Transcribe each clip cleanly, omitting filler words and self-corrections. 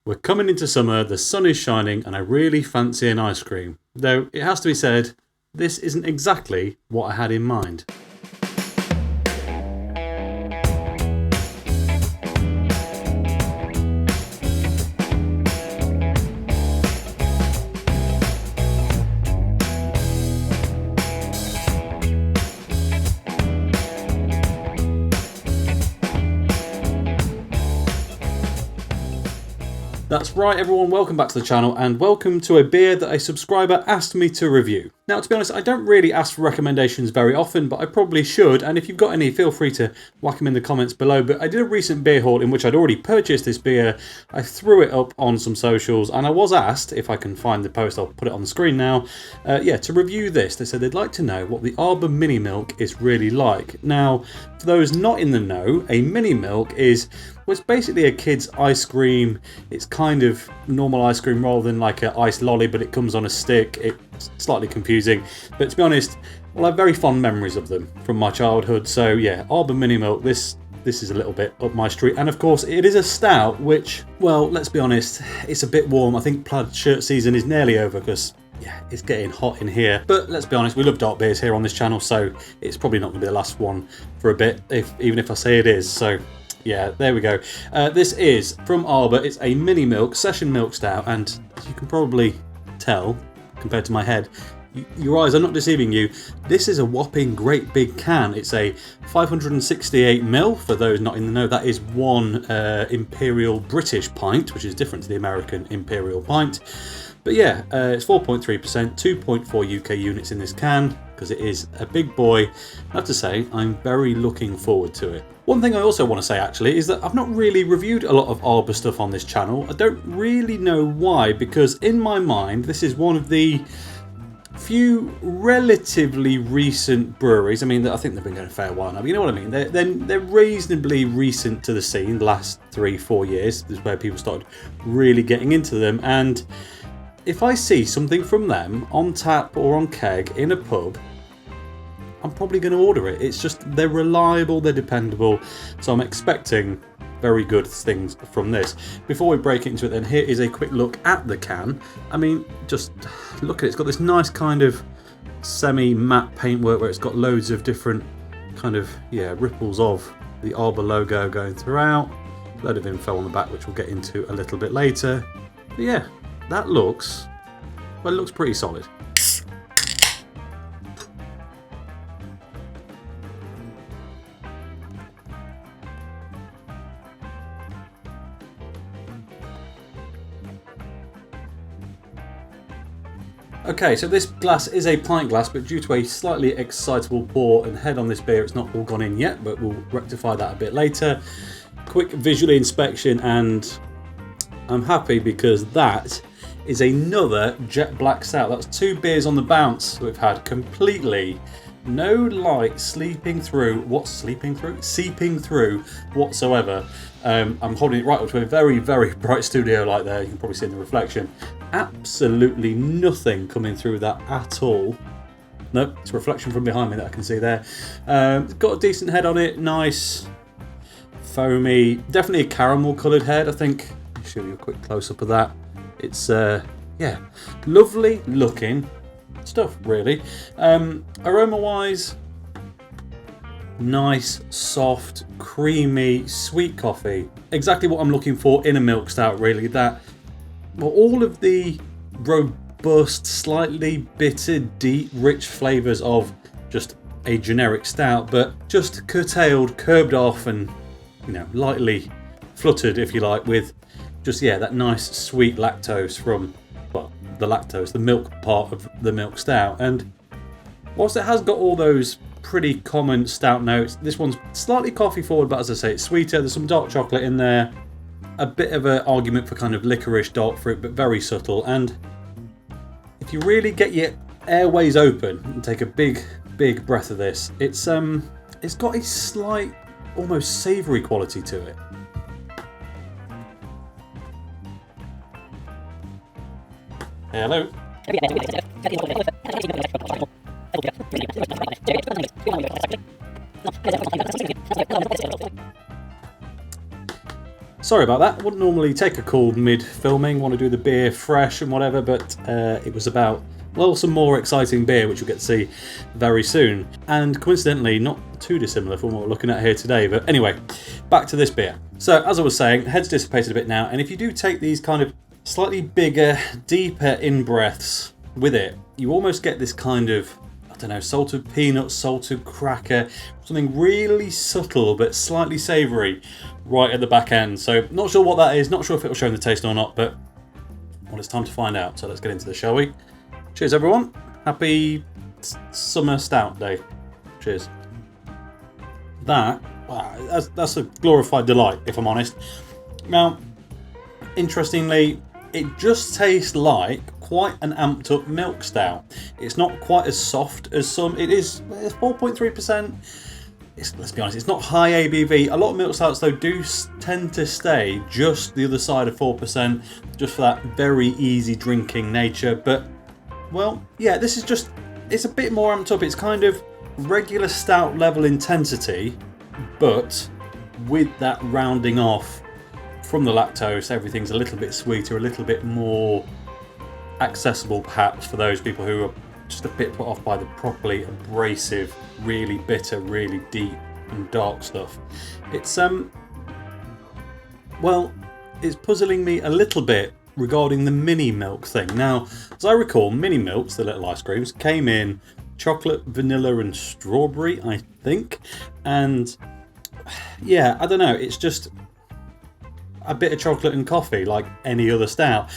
We're coming into summer, the sun is shining, and I really fancy an ice cream. Though it has to be said, this isn't exactly what I had in mind. That's right everyone, welcome back to the channel and welcome to a beer that a subscriber asked me to review. Now to be honest, I don't really ask for recommendations very often, but I probably should, and if you've got any, feel free to whack them in the comments below. But I did a recent beer haul in which I'd already purchased this beer, I threw it up on some socials, and I was asked, if I can find the post, I'll put it on the screen now, to review this. They said they'd like to know what the Arbor Mini Milk is really like. Now, for those not in the know, a Mini Milk is... well, it's basically a kid's ice cream. It's kind of normal ice cream rather than like an iced lolly, but it comes on a stick. It's slightly confusing. But to be honest, well, I have very fond memories of them from my childhood. So yeah, Arbor Mini Milk, this is a little bit up my street. And of course, it is a stout, which, well, let's be honest, it's a bit warm. I think plaid shirt season is nearly over because... yeah, it's getting hot in here. But let's be honest, we love dark beers here on this channel, so it's probably not going to be the last one for a bit, even if I say it is. So yeah, there we go. This is from Arbor. It's a mini milk, session milk stout, and as you can probably tell, compared to my head, your eyes are not deceiving you. This is a whopping great big can. It's a 568ml, for those not in the know. That is one Imperial British pint, which is different to the American Imperial pint. But yeah, it's 4.3%, 2.4 UK units in this can, because it is a big boy. I have to say, I'm very looking forward to it. One thing I also want to say actually is that I've not really reviewed a lot of Arbor stuff on this channel. I don't really know why, because in my mind, this is one of the few relatively recent breweries. I mean, I think they've been going a fair while now, but you know what I mean? They're reasonably recent to the scene. The last 3-4 years is where people started really getting into them. And if I see something from them on tap or on keg in a pub, I'm probably going to order it. It's just, they're reliable, they're dependable, so I'm expecting very good things from this. Before we break into it then, here is a quick look at the can. I mean, just look at it. It's got this nice kind of semi-matte paintwork where it's got loads of different kind of, yeah, ripples of the Arbor logo going throughout. A load of info on the back, which we'll get into a little bit later. But yeah, that looks, well, it looks pretty solid. Okay, so this glass is a pint glass, but due to a slightly excitable pour and head on this beer, it's not all gone in yet, but we'll rectify that a bit later. Quick visual inspection, and I'm happy because that is another jet black stout. That's 2 beers on the bounce we've had completely. No light seeping through whatsoever. I'm holding it right up to a very, very bright studio light there. You can probably see in the reflection. Absolutely nothing coming through that at all. Nope, it's a reflection from behind me that I can see there. It's got a decent head on it, nice, foamy, definitely a caramel coloured head. I think, I'll show you a quick close up of that. It's, yeah, lovely looking stuff, really. Aroma wise, nice, soft, creamy, sweet coffee. Exactly what I'm looking for in a milk stout, really. That, well, all of the robust, slightly bitter, deep, rich flavours of just a generic stout, but just curtailed, curbed off, and, you know, lightly fluttered, if you like, with just, yeah, that nice sweet lactose from, well, the milk part of the milk stout. And whilst it has got all those pretty common stout notes, this one's slightly coffee forward, but as I say, it's sweeter. There's some dark chocolate in there, a bit of an argument for kind of licorice dark fruit, but very subtle. And if you really get your airways open and take a big breath of this, it's got a slight, almost savoury quality to it. Hello. Sorry about that. I wouldn't normally take a call mid-filming, want to do the beer fresh and whatever, but it was about, well, some more exciting beer, which we'll get to see very soon. And coincidentally, not too dissimilar from what we're looking at here today. But anyway, back to this beer. So, as I was saying, head's dissipated a bit now, and if you do take these kind of slightly bigger, deeper in-breaths with it, you almost get this kind of, I don't know, salted peanut, salted cracker, something really subtle but slightly savoury right at the back end. So not sure what that is, not sure if it'll show in the taste or not, but well, it's time to find out. So let's get into this, shall we? Cheers everyone. Happy summer stout day. Cheers. Wow, that's a glorified delight, if I'm honest. Now, interestingly, it just tastes like quite an amped up milk stout. It's not quite as soft as some. It's 4.3%. Let's be honest, it's not high ABV. A lot of milk stouts though do tend to stay just the other side of 4%, just for that very easy drinking nature. But, well, yeah, this is just, it's a bit more amped up. It's kind of regular stout level intensity, but with that rounding off from the lactose, everything's a little bit sweeter, a little bit more accessible perhaps for those people who are just a bit put off by the properly abrasive, really bitter, really deep and dark stuff. It's well, it's puzzling me a little bit regarding the mini milk thing. Now, as I recall, mini milks, the little ice creams, came in chocolate, vanilla and strawberry, I think. And yeah, I don't know, it's just a bit of chocolate and coffee like any other stout.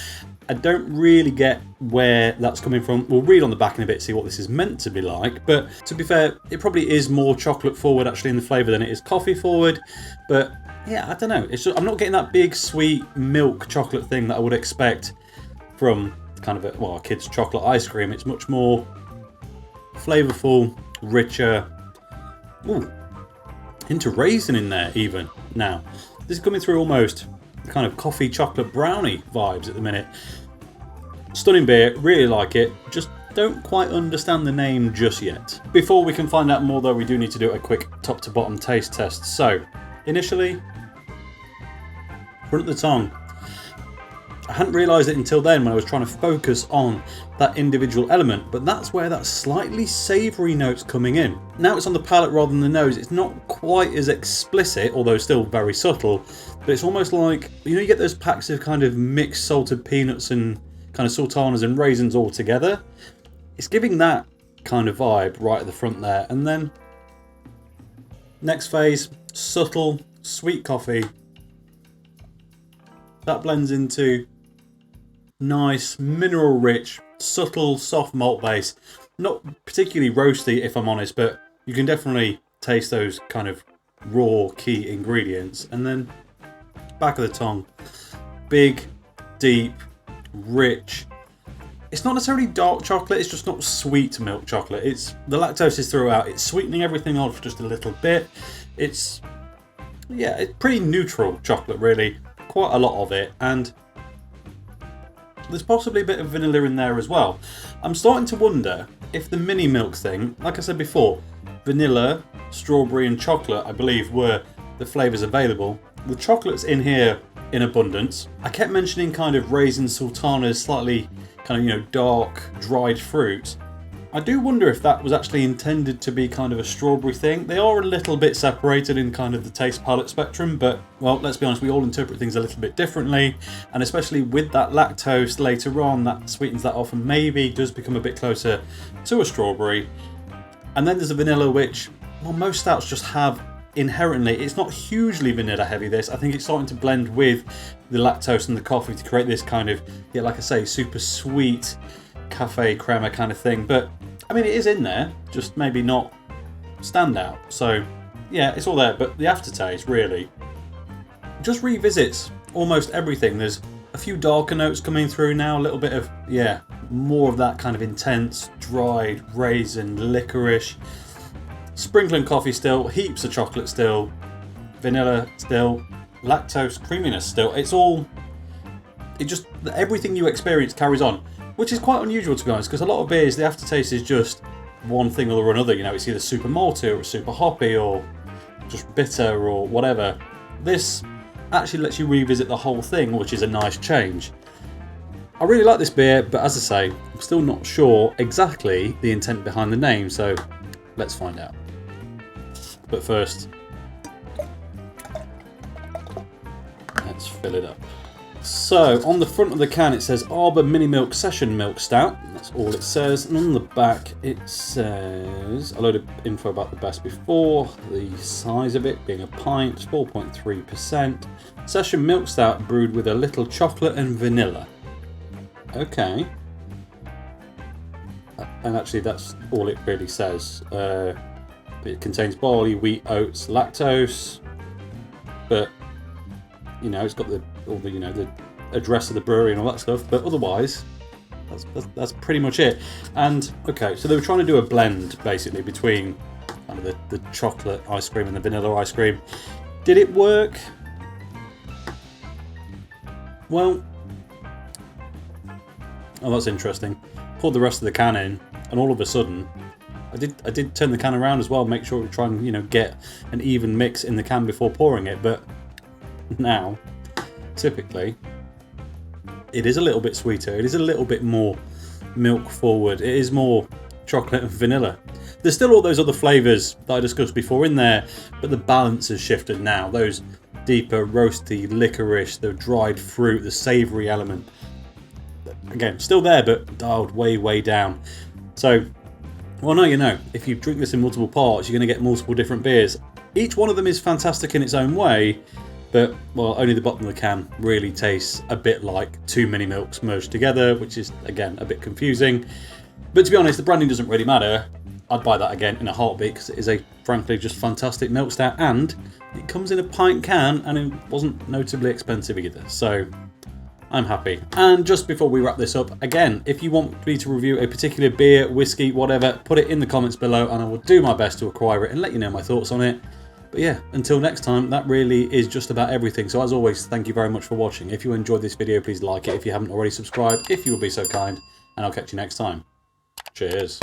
I don't really get where that's coming from. We'll read on the back in a bit, see what this is meant to be like. But to be fair, it probably is more chocolate forward actually in the flavour than it is coffee forward. But yeah, I don't know. It's just, I'm not getting that big sweet milk chocolate thing that I would expect from kind of a kid's chocolate ice cream. It's much more flavourful, richer. Ooh, hint of raisin in there even. Now, this is coming through almost kind of coffee chocolate brownie vibes at the minute. Stunning beer, really like it, just don't quite understand the name just yet. Before we can find out more though, we do need to do a quick top to bottom taste test. So, initially, front of the tongue. I hadn't realised it until then when I was trying to focus on that individual element, but that's where that slightly savoury note's coming in. Now it's on the palate rather than the nose. It's not quite as explicit, although still very subtle, but it's almost like, you know, you get those packs of kind of mixed salted peanuts and kind of sultanas and raisins all together. It's giving that kind of vibe right at the front there. And then next phase, subtle, sweet coffee. That blends into nice, mineral rich, subtle, soft malt base. Not particularly roasty if I'm honest, but you can definitely taste those kind of raw key ingredients. And then back of the tongue, big, deep, rich. It's not necessarily dark chocolate, it's just not sweet milk chocolate. It's the lactose is throughout. It's sweetening everything off just a little bit. It's pretty neutral chocolate really. Quite a lot of it, and there's possibly a bit of vanilla in there as well. I'm starting to wonder if the mini milk thing, like I said before, vanilla, strawberry and chocolate I believe were the flavours available. The chocolate's in here in abundance. I kept mentioning kind of raisin sultanas, slightly kind of, you know, dark dried fruit. I do wonder if that was actually intended to be kind of a strawberry thing. They are a little bit separated in kind of the taste palette spectrum, but, well, let's be honest, we all interpret things a little bit differently, and especially with that lactose later on, that sweetens that off and maybe does become a bit closer to a strawberry. And then there's the vanilla, which, well, most stouts just have inherently. It's not hugely vanilla heavy, this. I think it's starting to blend with the lactose and the coffee to create this kind of, yeah, like I say, super sweet cafe crema kind of thing. But I mean, it is in there, just maybe not standout. So yeah, it's all there, but the aftertaste really just revisits almost everything. There's a few darker notes coming through now, a little bit of, yeah, more of that kind of intense dried raisin, licorice, sprinkling coffee still, heaps of chocolate still, vanilla still, lactose creaminess still. It's all, it just, everything you experience carries on. Which is quite unusual, to be honest, because a lot of beers, the aftertaste is just one thing or another. You know, it's either super malty or super hoppy or just bitter or whatever. This, actually lets you revisit the whole thing, which is a nice change. I really like this beer, but as I say, I'm still not sure exactly the intent behind the name, so let's find out. But first, let's fill it up. So, on the front of the can it says Arbor Mini Milk Session Milk Stout. That's all it says. And on the back it says a load of info about the best before, the size of it being a pint, 4.3%. Session Milk Stout brewed with a little chocolate and vanilla. Okay. And actually that's all it really says. It contains barley, wheat, oats, lactose. But, you know, it's got all the, you know, the address of the brewery and all that stuff, but otherwise that's pretty much it. And okay, so they were trying to do a blend basically between kind of the chocolate ice cream and the vanilla ice cream. Did it work? Well, oh, that's interesting. Poured the rest of the can in, and all of a sudden I did turn the can around as well, make sure to try and, you know, get an even mix in the can before pouring it, but now typically it is a little bit sweeter, it is a little bit more milk forward, it is more chocolate and vanilla. There's still all those other flavours that I discussed before in there, but the balance has shifted now. Those deeper roasty licorice, the dried fruit, the savoury element, again still there but dialed way down. So, well, now you know, if you drink this in multiple parts you're going to get multiple different beers. Each one of them is fantastic in its own way, but, well, only the bottom of the can really tastes a bit like two mini milks merged together, which is, again, a bit confusing. But to be honest, the branding doesn't really matter. I'd buy that again in a heartbeat because it is a, frankly, just fantastic milk stout, and it comes in a pint can and it wasn't notably expensive either. So, I'm happy. And just before we wrap this up, again, if you want me to review a particular beer, whiskey, whatever, put it in the comments below and I will do my best to acquire it and let you know my thoughts on it. But yeah, until next time, that really is just about everything. So as always, thank you very much for watching. If you enjoyed this video, please like it. If you haven't already, subscribe if you will be so kind. And I'll catch you next time. Cheers.